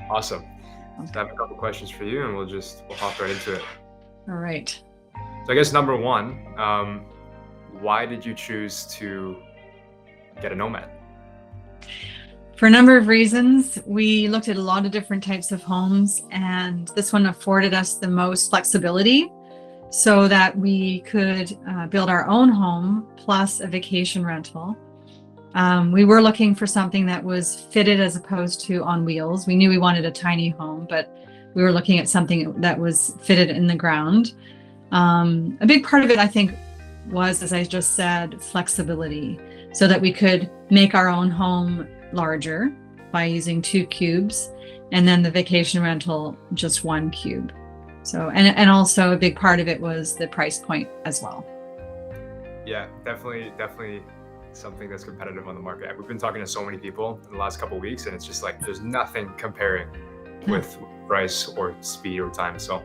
Awesome. So I Okay. have a couple questions for you, and we'll hop right into it. All right. So I guess number one, why did you choose to get a Nomad? For a number of reasons, we looked at a lot of different types of homes, and this one afforded us the most flexibility so that we could build our own home plus a vacation rental. We were looking for something that was fitted as opposed to on wheels. We knew we wanted a tiny home, but we were looking at something that was fitted in the ground. A big part of it, I think, was, as I just said, flexibility, so that we could make our own home larger by using 2 cubes, and then the vacation rental just 1 cube. So, and also a big part of it was the price point as well. Yeah, definitely something that's competitive on the market. We've been talking to so many people in the last couple of weeks, and it's just like there's nothing comparing Yeah. with price or speed or time. So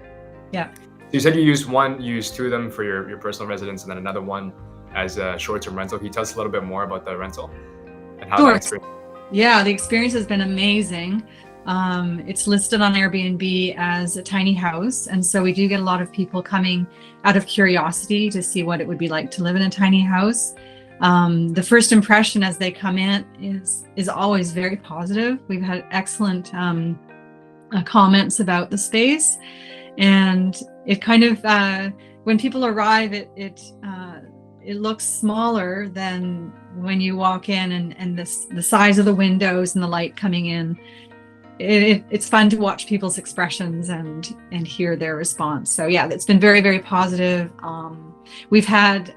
Yeah. you said you used two of them for your personal residence, and then another one as a short-term rental. Can you tell us a little bit more about the rental and how that Sure. experience? Yeah, the experience has been amazing. It's listed on Airbnb as a tiny house. And so we do get a lot of people coming out of curiosity to see what it would be like to live in a tiny house. The first impression as they come in is always very positive. We've had excellent comments about the space. And it kind of, when people arrive, it looks smaller than when you walk in, and the size of the windows and the light coming in. It's fun to watch people's expressions and hear their response. So yeah, it's been very, very positive. We've had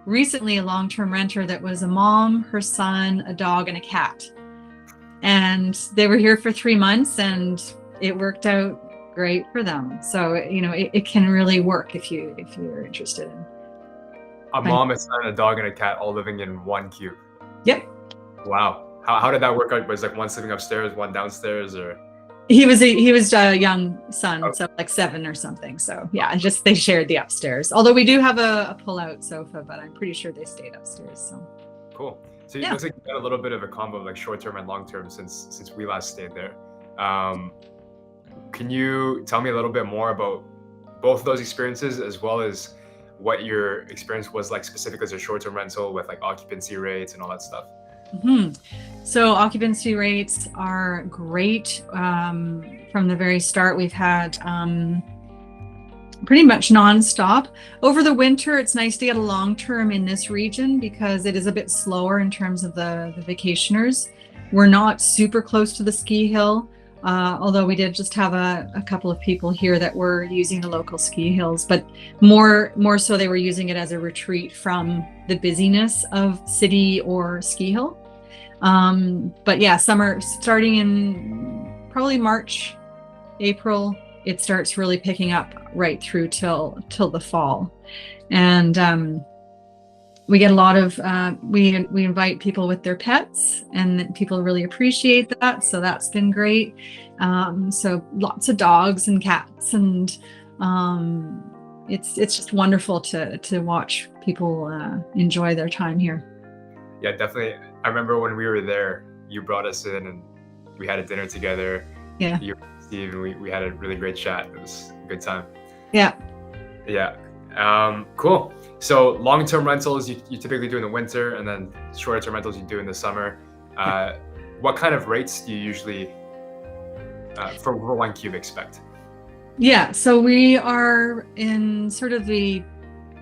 recently a long-term renter that was a mom, her son, a dog, and a cat. And they were here for 3 months, and it worked out great for them. So, it can really work if you're interested in. A mom, a son, a dog, and a cat all living in 1 cube. Yep. Wow. How did that work out? Was like one sleeping upstairs, one downstairs, or? He was a young son, Oh, so like 7 or something. So yeah, just they shared the upstairs. Although we do have a pull-out sofa, but I'm pretty sure they stayed upstairs. So cool. So it yeah. looks like you got a little bit of a combo of like short-term and long-term since we last stayed there. Um, can you tell me a little bit more about both of those experiences, as well as what your experience was like specifically as a short-term rental with like occupancy rates and all that stuff? Mhm. So occupancy rates are great. From the very start, we've had pretty much nonstop. Over the winter, it's nice to get a long term in this region because it is a bit slower in terms of the vacationers. We're not super close to the ski hill, although we did just have a couple of people here that were using the local ski hills, but more so they were using it as a retreat from the busyness of city or ski hill. But yeah, summer starting in probably March, April, it starts really picking up right through till the fall. And we get a lot of we invite people with their pets, and people really appreciate that. So that's been great. So lots of dogs and cats, and it's just wonderful to watch people enjoy their time here. Yeah, definitely. I remember when we were there, you brought us in and we had a dinner together. Yeah. You, Steve, and we had a really great chat. It was a good time. Yeah. Yeah. Cool. So long-term rentals you typically do in the winter, and then shorter-term rentals you do in the summer. What kind of rates do you usually for 1 cube expect? Yeah, so we are in sort of the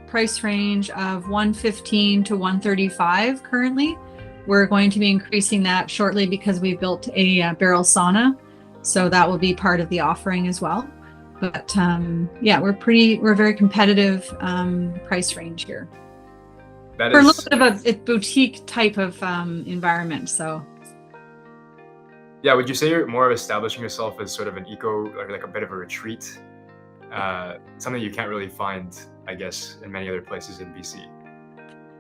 price range of 115 to 135 currently. We're going to be increasing that shortly because we built a barrel sauna, so that will be part of the offering as well. But yeah, we're very competitive price range here. That For a is, little bit of a boutique type of environment. So yeah. Would you say you're more of establishing yourself as sort of an eco, like a bit of a retreat, something you can't really find, I guess, in many other places in BC?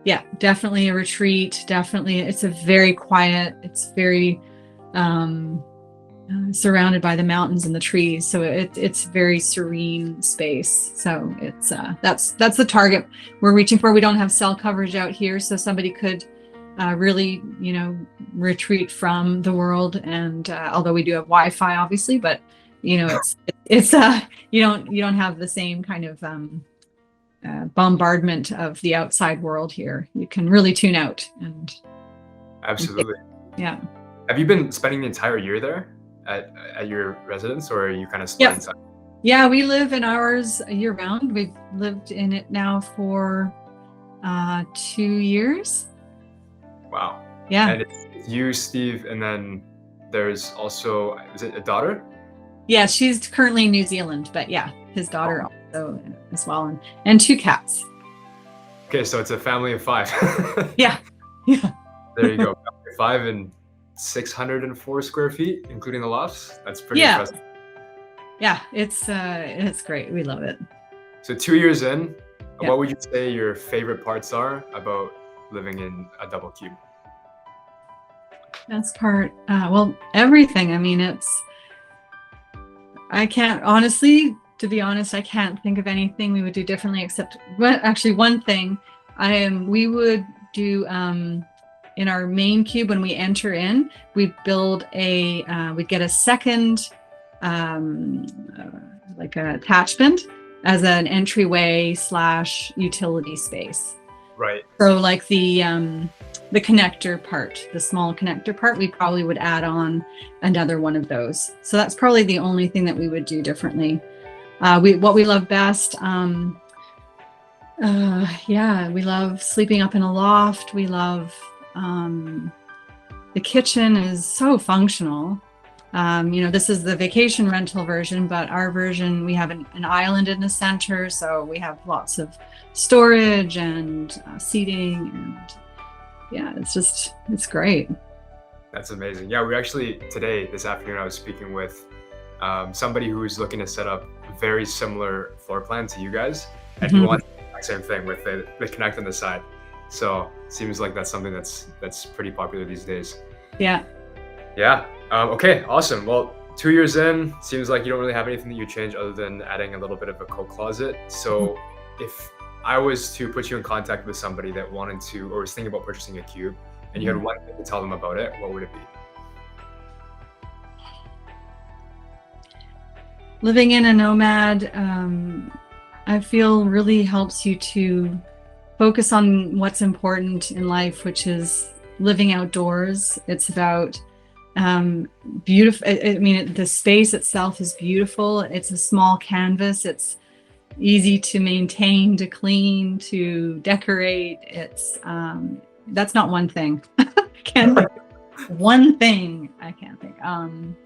yeah, definitely a retreat. Definitely, it's a very quiet. It's very surrounded by the mountains and the trees, so it's very serene space. So it's that's the target we're reaching for. We don't have cell coverage out here, so somebody could really, retreat from the world. And although we do have Wi-Fi, obviously, but it's you don't have the same kind of bombardment of the outside world here. You can really tune out and Absolutely. yeah. Have you been spending the entire year there at your residence, or are you kind of split inside? Yeah, we live in ours year round. We've lived in it now for 2 years. Wow. Yeah. And it's you, Steve, and then there's also, is it a daughter? Yeah, she's currently in New Zealand, but yeah, his daughter also as well, and 2 cats. Okay, so it's a family of 5. Yeah. There you go. Family of 5 and 604 square feet, including the lofts. That's pretty impressive. Yeah, it's great. We love it. So 2 years in, what would you say your favorite parts are about living in a double cube? Best part, well, everything. I mean, I can't honestly, to be honest, I can't think of anything we would do differently except, well, actually one thing we would do in our main cube when we enter in, we'd build we'd get a second like an attachment as an entryway / utility space. Right. So like the connector part, the small connector part, we probably would add on another one of those. So that's probably the only thing that we would do differently. What we love best, we love sleeping up in a loft. We love the kitchen is so functional. This is the vacation rental version, but our version, we have an island in the center, so we have lots of storage and seating, and yeah, it's great. That's amazing. Yeah, we actually this afternoon, I was speaking with somebody who was looking to set up a very similar floor plan to you guys, and he wants the exact same thing with the connect on the side. So it seems like that's something that's pretty popular these days. Yeah. Yeah. Okay, awesome. Well, 2 years in, seems like you don't really have anything that you change other than adding a little bit of a coat closet. So if I was to put you in contact with somebody that wanted to, or was thinking about purchasing a cube, and you had one thing to tell them about it, what would it be? Living in a nomad, I feel really helps you to focus on what's important in life, which is living outdoors. It's about beautiful. I mean, the space itself is beautiful. It's a small canvas. It's easy to maintain, to clean, to decorate. It's that's not one thing. One thing I can't think.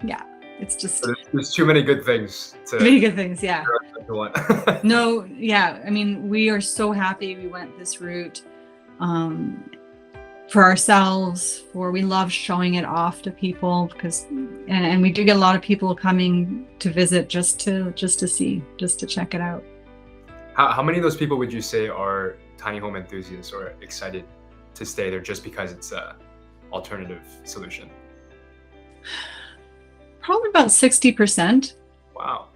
Yeah, it's just there's too many good things. Many good things. Yeah. To No. Yeah. I mean, we are so happy we went this route. For ourselves, we love showing it off to people because, and we do get a lot of people coming to visit just to see, just to check it out. How many of those people would you say are tiny home enthusiasts or excited to stay there just because it's a alternative solution? Probably about 60%. Wow.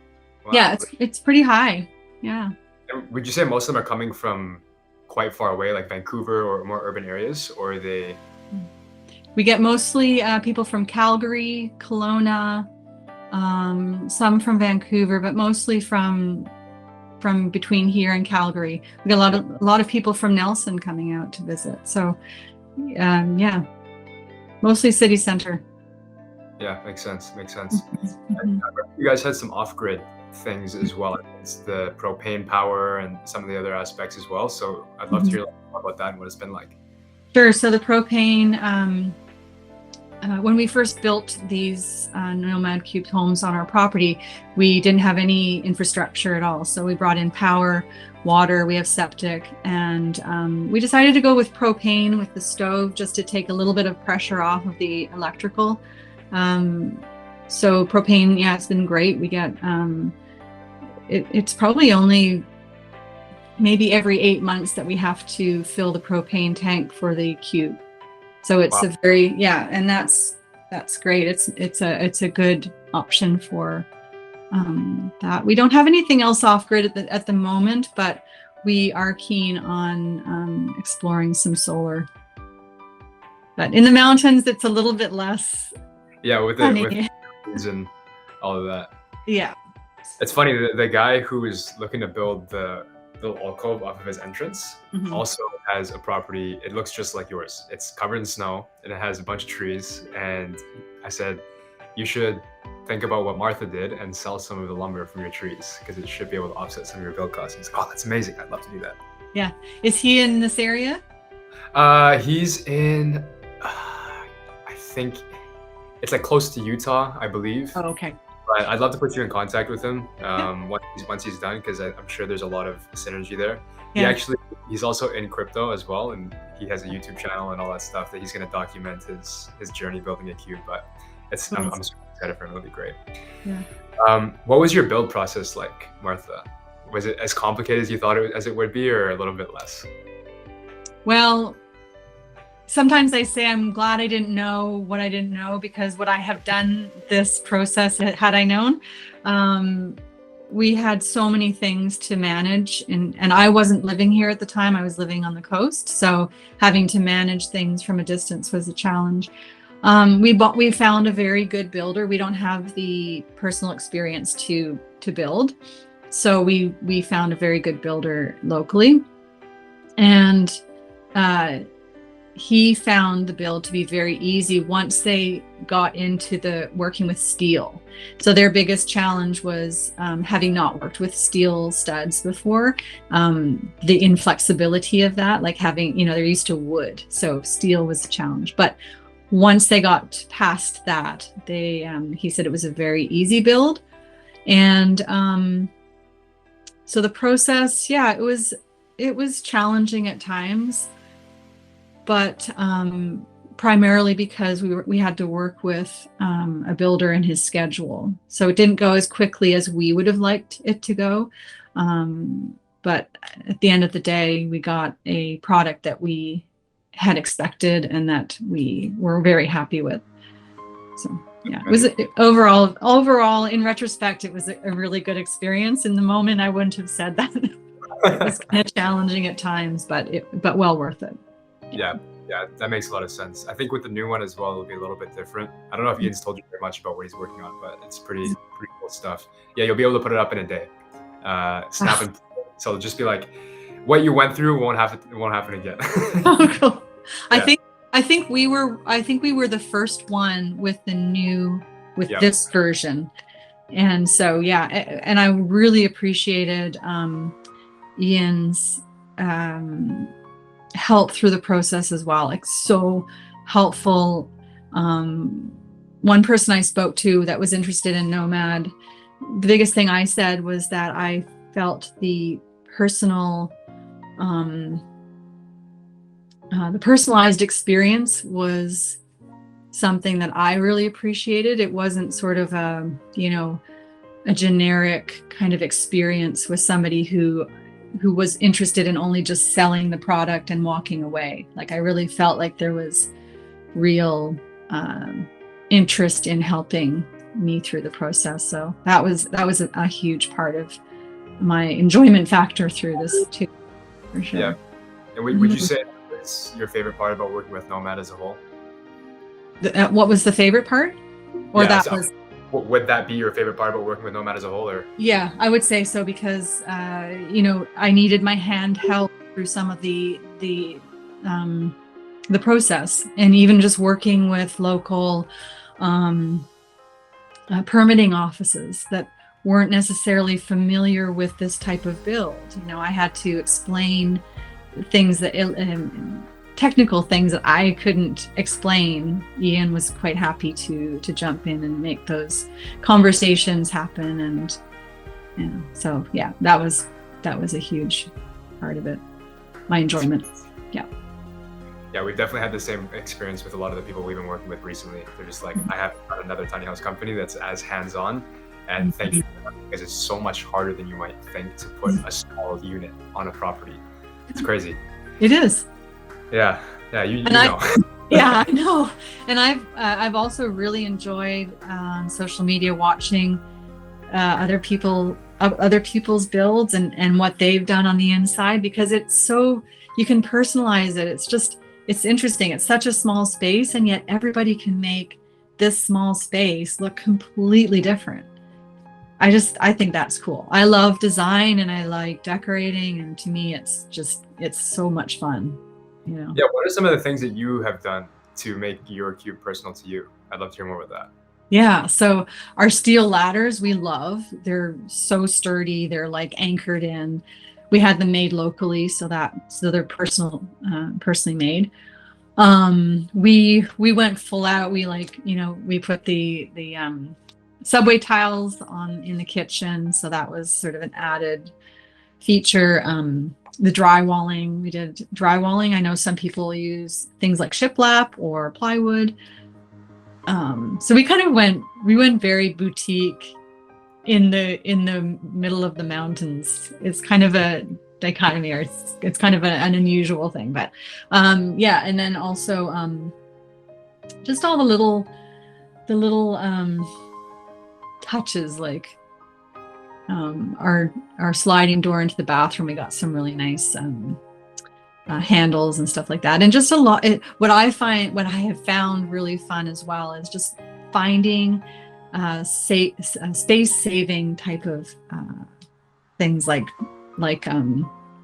Yeah, it's pretty high. Yeah. And would you say most of them are coming from quite far away, like Vancouver or more urban areas, or are they? We get mostly people from Calgary, Kelowna, some from Vancouver, but mostly from between here and Calgary. We get a lot of people from Nelson coming out to visit. So, yeah, mostly city center. Yeah, makes sense. And you guys had some off-grid things as well. It's the propane power and some of the other aspects as well. So I'd love to hear more about that and what it's been like. Sure. So the propane, when we first built these NOMAD Cube homes on our property, we didn't have any infrastructure at all. So we brought in power, water, we have septic, and we decided to go with propane with the stove just to take a little bit of pressure off of the electrical. So propane, yeah, it's been great. We get, it's probably only maybe every 8 months that we have to fill the propane tank for the cube. So it's a very, yeah, and that's great. It's a good option for that. We don't have anything else off grid at the moment, but we are keen on exploring some solar. But in the mountains, it's a little bit less Yeah, with funny. the trees and all of that. Yeah. It's funny, the guy who is looking to build the little alcove off of his entrance Mhm. also has a property. It looks just like yours. It's covered in snow and it has a bunch of trees. And I said, you should think about what Martha did and sell some of the lumber from your trees because it should be able to offset some of your build costs. He's like, oh, that's amazing. I'd love to do that. Yeah. Is he in this area? He's in, I think it's like close to Utah, I believe. Oh, okay. But I'd love to put you in contact with him Yeah. once he's done, because I'm sure there's a lot of synergy there. Yeah. He's also in crypto as well, and he has a YouTube channel and all that stuff that he's going to document his journey building a cube. But I'm super excited for him. It'll be great. Yeah. What was your build process like, Martha? Was it as complicated as you thought as it would be, or a little bit less? Well, sometimes I say I'm glad I didn't know what I didn't know, because would I have done this process had I known? We had so many things to manage, and I wasn't living here at the time. I was living on the coast, so having to manage things from a distance was a challenge. We found a very good builder. We don't have the personal experience to build, so we found a very good builder locally, and he found the build to be very easy once they got into the working with steel. So their biggest challenge was, having not worked with steel studs before, the inflexibility of that, like having, they're used to wood, so steel was a challenge. But once they got past that, he said it was a very easy build. And so the process, yeah, it was challenging at times, but primarily because we had to work with a builder and his schedule. So it didn't go as quickly as we would have liked it to go. But at the end of the day, we got a product that we had expected and that we were very happy with. So yeah, it was overall, in retrospect, it was a really good experience. In the moment, I wouldn't have said that. It was kind of challenging at times, but well worth it. Yeah, that makes a lot of sense. I think with the new one as well, it'll be a little bit different. I don't know if Ian's told you very much about what he's working on, but it's pretty cool stuff. Yeah, you'll be able to put it up in a day. Snap and so it'll just be like, what you went through won't happen again. Oh, cool. Yeah. I think we were the first one with this version, and so yeah, and I really appreciated Ian's help through the process as well. Like, so helpful. One person I spoke to that was interested in Nomad, the biggest thing I said was that I felt the personalized experience was something that I really appreciated. It wasn't sort of a generic kind of experience with somebody who was interested in only just selling the product and walking away. Like, I really felt like there was real interest in helping me through the process. So that was a huge part of my enjoyment factor through this too, for sure. Yeah. And would you say it's your favorite part about working with Nomad as a whole? What was the favorite part? Or yeah, that was... Would that be your favorite part about working with Nomad as a whole, or? Yeah, I would say so, because I needed my hand held through some of the process, and even just working with local permitting offices that weren't necessarily familiar with this type of build. I had to explain things that technical things that I couldn't explain. Ian was quite happy to jump in and make those conversations happen, and so yeah, that was a huge part of it. My enjoyment. Yeah, we've definitely had the same experience with a lot of the people we've been working with recently. They're just like, I have another tiny house company that's as hands-on, and thank you for that, because it's so much harder than you might think to put a small unit on a property. It's crazy. It is. Yeah, you know. Yeah, I know. And I've also really enjoyed on social media watching other people's builds and what they've done on the inside, because it's so, you can personalize it. it's interesting. It's such a small space, and yet everybody can make this small space look completely different. I think that's cool. I love design and I like decorating, and to me it's so much fun, you know. Yeah, what are some of the things that you have done to make your cube personal to you? I'd love to hear more about that. Yeah, so our steel ladders we love. They're so sturdy. They're like anchored in. We had them made locally, so they're personally made. We went full out. We we put the subway tiles on in the kitchen, so that was sort of an added feature. The drywalling, we did drywalling. I know some people use things like shiplap or plywood. So we went very boutique in the middle of the mountains. It's kind of a dichotomy, or it's kind of an unusual thing, but yeah. And then also just all the little touches, like our sliding door into the bathroom. We got some really nice handles and stuff like that, and just a lot. What I have found really fun as well is just finding space saving type of things, like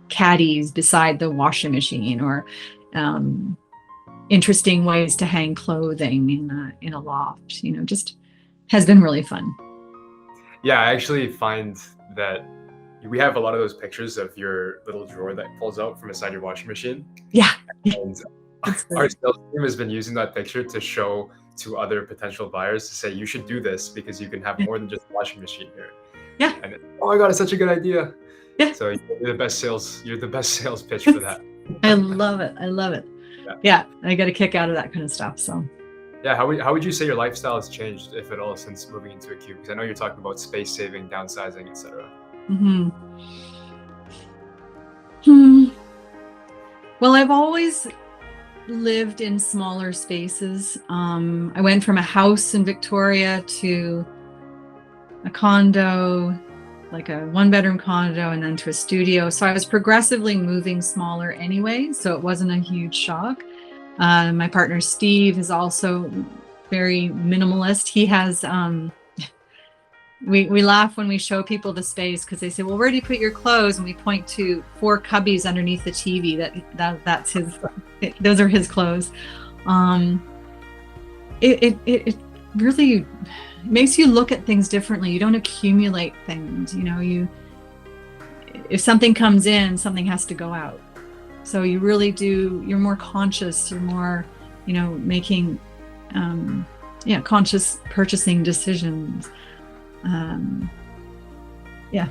caddies beside the washing machine, or interesting ways to hang clothing in a loft. You know, just has been really fun. Yeah, I actually find that we have a lot of those pictures of your little drawer that pulls out from inside your washing machine. Yeah. And our sales team has been using that picture to show to other potential buyers, to say, you should do this because you can have more than just a washing machine here. Yeah. And oh my God, it's such a good idea. Yeah. So you're the best sales pitch for that. I love it. I love it. Yeah. I get a kick out of that kind of stuff. So yeah, how would you say your lifestyle has changed, if at all, since moving into a cube? Because I know you're talking about space saving, downsizing, etc. Well, I've always lived in smaller spaces. I went from a house in Victoria to a condo, like a 1-bedroom condo, and then to a studio. So I was progressively moving smaller anyway, so it wasn't a huge shock. My partner Steve is also very minimalist. He has we laugh when we show people the space, because they say, well, where do you put your clothes? And we point to 4 cubbies underneath the TV. That's his, those are his clothes. It really makes you look at things differently. You don't accumulate things, you know. If something comes in, something has to go out. So you really do, you're more conscious, you're more, making conscious purchasing decisions. Yeah.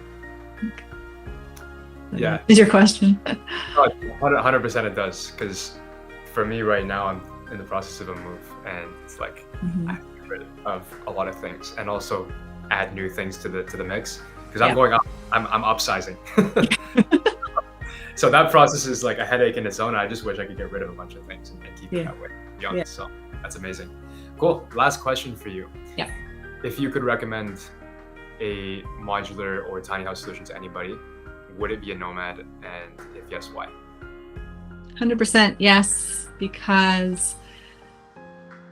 Is your question? 100% it does, because for me right now, I'm in the process of a move, and it's like I have to get rid of a lot of things and also add new things to the mix, because I'm going up, I'm upsizing. So that process is like a headache in its own. I just wish I could get rid of a bunch of things and keep it that way, to be honest. So that's amazing. Cool. Last question for you. Yeah. If you could recommend a modular or tiny house solution to anybody, would it be a Nomad? And if yes, why? 100% yes, because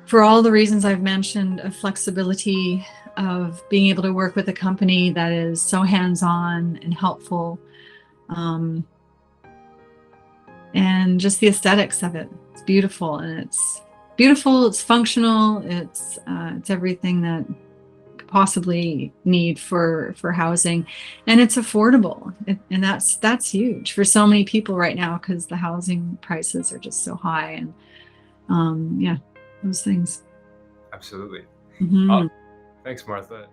for all the reasons I've mentioned, of flexibility, of being able to work with a company that is so hands-on and helpful, and just the aesthetics of it. It's beautiful, and it's functional, it's everything that you could possibly need for housing, and it's affordable, and that's huge for so many people right now, because the housing prices are just so high. And those things. Absolutely. Mm-hmm. Thanks, Martha.